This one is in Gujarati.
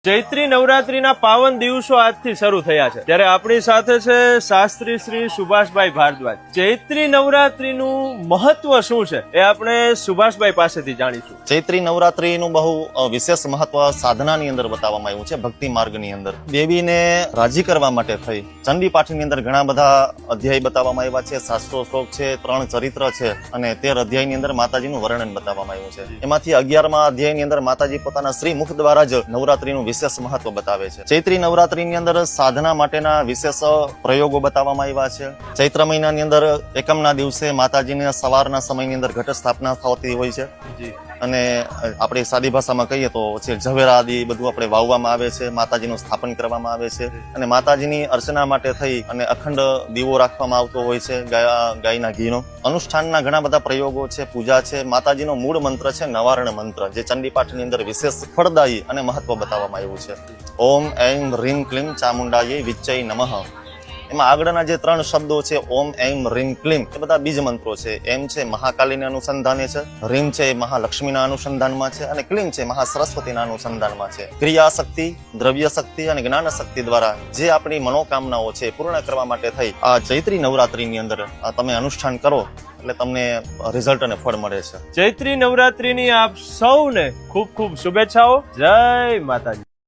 ચૈત્રી નવરાત્રીના પાવન દિવસો આજથી શરૂ થયા છે, ત્યારે આપણી સાથે છે શાસ્ત્રી શ્રી સુભાષભાઈ ભારદ્વાજ. ચૈત્રી નવરાત્રીનું મહત્વ શું છે એ આપણે સુભાષભાઈ પાસેથી જાણીશું. ચૈત્રી નવરાત્રીનું બહુ વિશેષ મહત્વ સાધનાની અંદર બતાવવામાં આવ્યું છે, ભક્તિ માર્ગની અંદર. દેવીને રાજી કરવા માટે થઈ ચંડી પાઠની અંદર ઘણા બધા અધ્યાય બતાવવામાં આવ્યા છે, શાસ્ત્રો શ્લોક છે, 3 ચરિત્ર છે અને 13 અધ્યાયની અંદર માતાજીનું વર્ણન બતાવવામાં આવ્યું છે. એમાંથી 11મા અધ્યાયની અંદર માતાજી પોતાના શ્રી મુખ દ્વારા જ નવરાત્રીનું વિશેષ મહત્વ બતાવે છે. ચૈત્રી નવરાત્રીની અંદર સાધના માટેના વિશેષ પ્રયોગો બતાવવામાં આવ્યા છે. ચૈત્ર મહિનાની અંદર એકમના દિવસે માતાજીને સવારના સમયની અંદર ઘટ સ્થાપના થતી હોય છે અને આપણે સાદી ભાષામાં કહીએ તો ઝવેરા આદિ બધું આપણે વાવવામાં આવે છે, માતાજીનું સ્થાપન કરવામાં આવે છે અને માતાજીની અર્ચના માટે થઈ અને અખંડ દીવો રાખવામાં આવતો હોય છે ગાયના ઘીનો. અનુષ્ઠાનના ઘણા બધા પ્રયોગો છે, પૂજા છે. માતાજીનો મૂળ મંત્ર છે નવારણ મંત્ર, જે ચંડીપાઠની અંદર વિશેષ ફળદાયી અને મહત્વ બતાવવામાં આવ્યું છે. ઓમ એમ રીમ ક્લીમ ચામુંડાયે વિચ્ચય નમઃ. એમાં આગળના જે 3 શબ્દો છે ઓમ એમ રીમ ક્લીમ એ બધા બીજ મંત્રો છે. એમ છે મહાકાલીના અનુસંધાને છે, રીમ છે એ મહાલક્ષ્મીના અનુસંધાનમાં છે અને ક્લીમ છે મહાસરસ્વતીના અનુસંધાનમાં છે. ક્રિયા શક્તિ, દ્રવ્ય શક્તિ અને જ્ઞાન શક્તિ દ્વારા જે આપણી મનોકામનાઓ છે પૂર્ણ કરવા માટે થઈ આ ચૈત્રી નવરાત્રીની અંદર તમે અનુષ્ઠાન કરો એટલે તમને રિઝલ્ટ અને ફળ મળે છે. ચૈત્રી નવરાત્રીની આપ સૌને ખૂબ ખૂબ શુભેચ્છાઓ. જય માતાજી.